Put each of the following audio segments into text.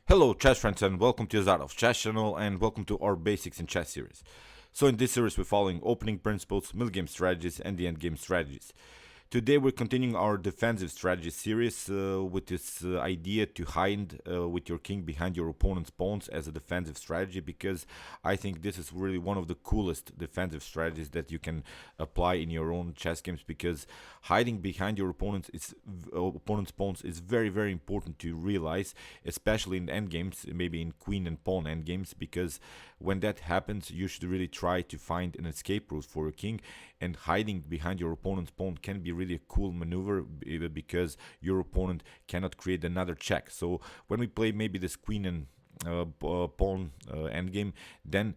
Hello chess friends and welcome to Azarov Chess channel and welcome to our Basics in Chess series. So in this series we're following opening principles, middle game strategies and the end game strategies. Today we're continuing our defensive strategy series with this idea to hide with your king behind your opponent's pawns as a defensive strategy, because I think this is really one of the coolest defensive strategies that you can apply in your own chess games, because hiding behind your opponent's pawns is very important to realize, especially in end games, maybe in queen and pawn end games, because when that happens you should really try to find an escape route for your king, and hiding behind your opponent's pawn can be really a cool maneuver because your opponent cannot create another check. So when we play maybe this queen and pawn endgame, then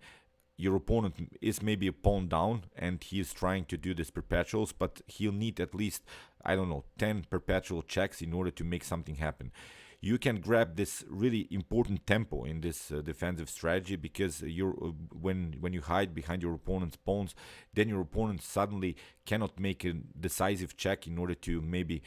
your opponent is maybe a pawn down and he is trying to do this perpetuals, but he'll need at least, I don't know, 10 perpetual checks in order to make something happen. You can grab this really important tempo in this defensive strategy, because when you hide behind your opponent's pawns, then your opponent suddenly cannot make a decisive check in order to maybe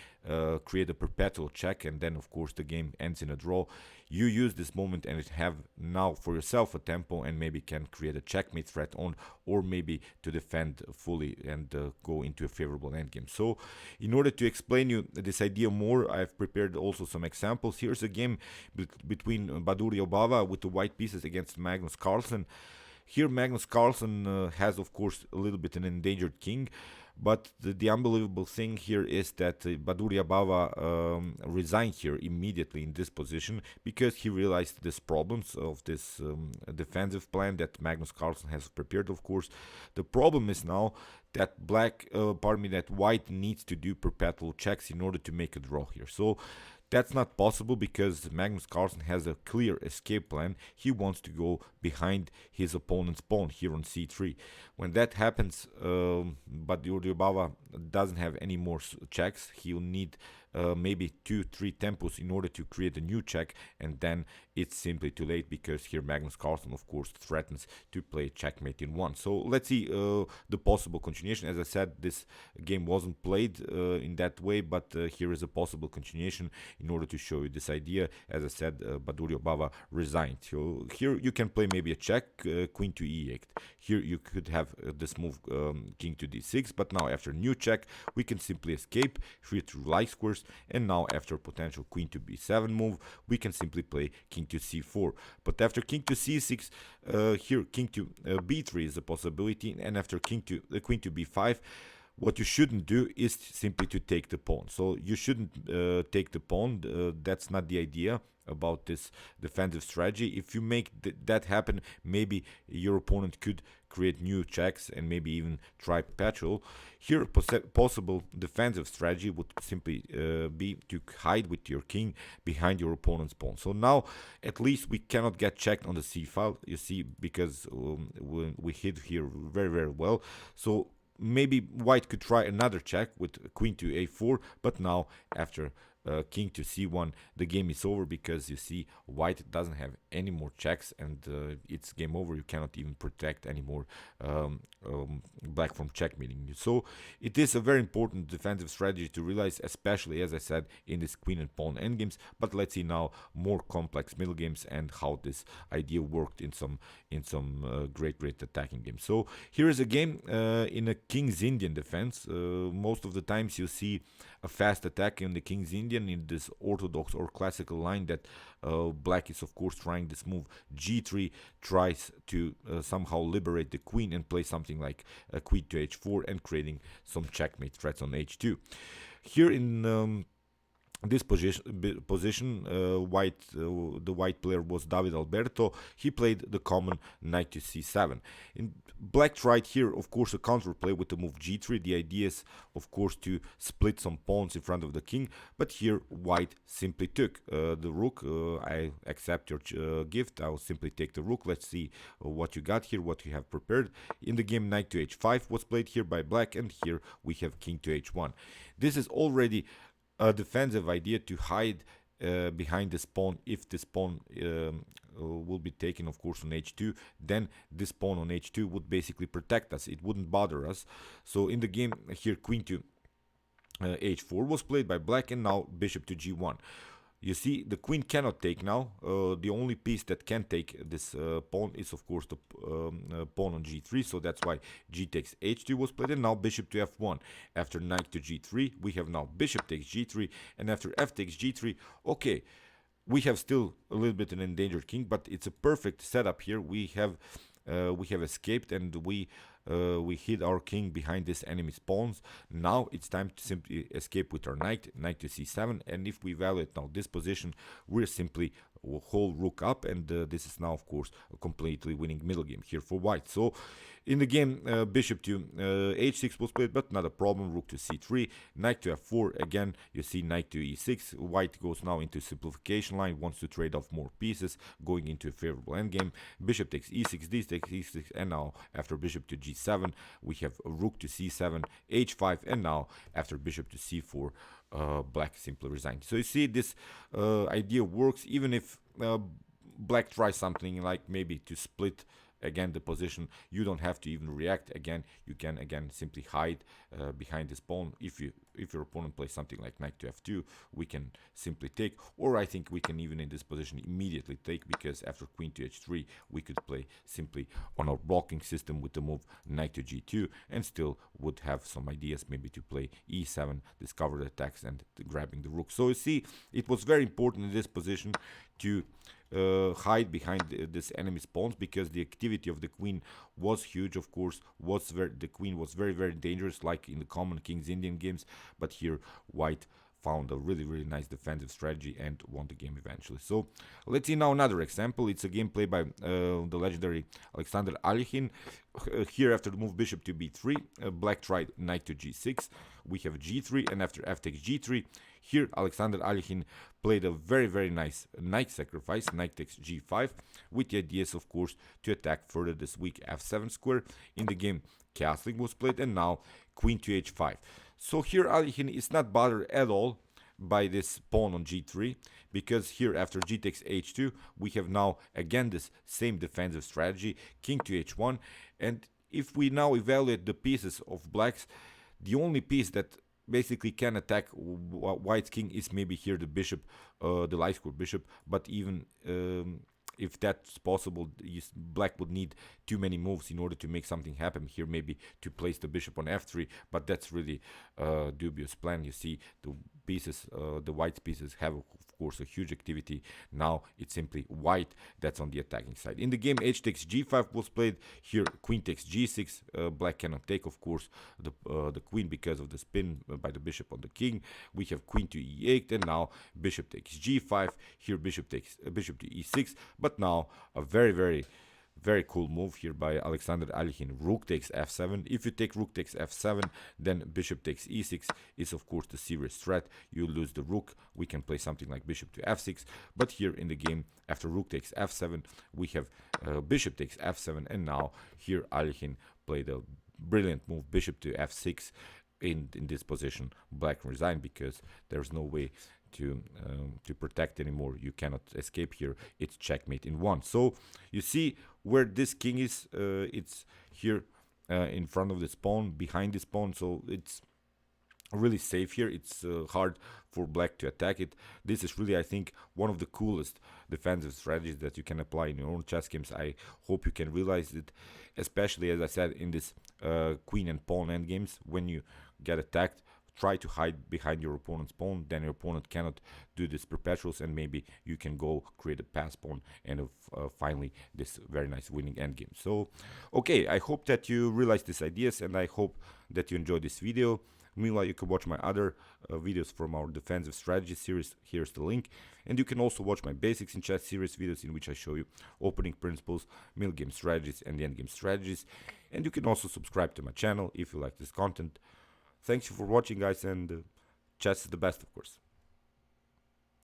create a perpetual check, and then of course the game ends in a draw. You use this moment and have now for yourself a tempo, and maybe can create a checkmate threat on, or maybe to defend fully and go into a favorable endgame. So in order to explain you this idea more, I've prepared also some examples. Here's a game between Badur Yobava with the white pieces against Magnus Carlsen. Here Magnus Carlsen has of course a little bit an endangered king, but the unbelievable thing here is that Badur Yabava resigned here immediately in this position, because he realized these problems of this defensive plan that Magnus Carlsen has prepared. Of course, the problem is now that that white needs to do perpetual checks in order to make a draw here. So that's not possible, because Magnus Carlsen has a clear escape plan. He wants to go behind his opponent's pawn here on c3. When that happens, but Yurdubava doesn't have any more checks. He'll need maybe 2-3 tempos in order to create a new check, and then it's simply too late, because here Magnus Carlsen of course threatens to play checkmate in one. So let's see the possible continuation. As I said, this game wasn't played in that way, but here is a possible continuation in order to show you this idea. As I said, Badur Yobava resigned. So here you can play maybe a check, queen to e8. Here you could have this move, king to d6, but now after new check we can simply escape free through light squares, and now after potential queen to b7 move we can simply play king to c4. But after king to c6, here king to b3 is a possibility, and after queen to b5, what you shouldn't do is simply to take the pawn. So you shouldn't take the pawn. That's not the idea about this defensive strategy. If you make that happen, maybe your opponent could create new checks and maybe even try perpetual. Here a possible defensive strategy would simply be to hide with your king behind your opponent's pawn. So now at least we cannot get checked on the c file, you see, because we hid here very well. So maybe white could try another check with queen to a4, but now after king to c1 the game is over, because you see white doesn't have any more checks, and it's game over. You cannot even protect anymore black from checkmating you. So it is a very important defensive strategy to realize, especially as I said in this queen and pawn endgames. But let's see now more complex middle games and how this idea worked in some great attacking games. So here is a game in a King's Indian defense. Most of the times you see a fast attack in the King's Indian in this orthodox or classical line that black is of course trying this move g3, tries to somehow liberate the queen and play something like a queen to h4 and creating some checkmate threats on h2. Here in this position, the white player was David Alberto. He played the common knight to c7. In black tried here, of course, a counterplay with the move g3. The idea is, of course, to split some pawns in front of the king, but here white simply took the rook. I accept your gift. I will simply take the rook. Let's see what you got here, what you have prepared. In the game, knight to h5 was played here by black, and here we have king to h1. This is already a defensive idea to hide behind this pawn. If this pawn will be taken, of course, on h2, then this pawn on h2 would basically protect us. It wouldn't bother us. So in the game here, queen to h4 was played by black, and now bishop to g1. You see, the queen cannot take now. The only piece that can take this pawn is, of course, the pawn on g3. So that's why g takes h2 was played. And now bishop to f1. After knight to g3, we have now bishop takes g3. And after f takes g3, okay, we have still a little bit an endangered king, but it's a perfect setup here. We have escaped, and we hid our king behind this enemy's pawns. Now it's time to simply escape with our knight to c7, and if we evaluate now this position, we're simply whole rook up, and this is now, of course, a completely winning middle game here for white. So in the game, bishop to h6 was played, but not a problem. Rook to c3, knight to f4. Again, you see knight to e6. White goes now into simplification line, wants to trade off more pieces, going into a favorable endgame. Bishop takes e6, d takes e6, and now after bishop to g7, we have rook to c7, h5, and now after bishop to c4, black simply resigned. So you see, this idea works even if black tries something like maybe to split again the position. You don't have to even react. Again, you can again simply hide behind this pawn. If your opponent plays something like knight to f2, we can simply take, or I think we can even in this position immediately take, because after queen to h3 we could play simply on our blocking system with the move knight to g2, and still would have some ideas maybe to play e7, discover the attacks, and grabbing the rook. So you see, it was very important in this position to hide behind this enemy's pawns, because the activity of the queen was huge. Of course, the queen was very, very dangerous, like in the common King's Indian games, but here white found a really, really nice defensive strategy and won the game eventually. So let's see now another example. It's a game played by the legendary Alexander Alikhin. Here, after the move bishop to b3, black tried knight to g6. We have g3, and after f takes g3, here Alexander Alikhin played a very, very nice knight sacrifice, knight takes g5, with the ideas, of course, to attack further this weak f7 square. In the game, castling was played, and now queen to h5. So here Alikhin is not bothered at all by this pawn on g3, because here after g takes h2, we have now again this same defensive strategy, king to h1. And if we now evaluate the pieces of blacks, the only piece that basically can attack white's king is maybe here the bishop, the light square bishop, but even if that's possible, black would need too many moves in order to make something happen here, maybe to place the bishop on f3, but that's really a dubious plan. You see, the pieces, the white pieces have, of course, a huge activity. Now it's simply white that's on the attacking side. In the game, h takes g5 was played. Here, queen takes g6. Black cannot take, of course, the queen because of the spin by the bishop on the king. We have queen to e8, and now bishop takes g5. Here, bishop to e6. But now a very, very, very cool move here by Alexander Alikhin. Rook takes f7. If you take rook takes f7, then bishop takes e6 is, of course, the serious threat. You lose the rook. We can play something like bishop to f6. But here in the game, after rook takes f7, we have bishop takes f7. And now here Alikhin played a brilliant move, bishop to f6. In this position, black resigned, because there's no way to protect anymore. You cannot escape here. It's checkmate in one. So you see where this king is. It's here in front of this pawn, behind this pawn. So it's really safe here. It's hard for black to attack it. This is really, I think, one of the coolest defensive strategies that you can apply in your own chess games. I hope you can realize it, especially, as I said, in this queen and pawn endgames. When you get attacked, try to hide behind your opponent's pawn, then your opponent cannot do this perpetuals, and maybe you can go create a pass pawn, and finally this very nice winning endgame. So okay, I hope that you realize these ideas, and I hope that you enjoyed this video. Meanwhile, you can watch my other videos from our defensive strategy series. Here's the link. And you can also watch my basics in chess series videos, in which I show you opening principles, middle game strategies, and the endgame strategies. And you can also subscribe to my channel if you like this content. Thanks for watching, guys, and chess is the best, of course.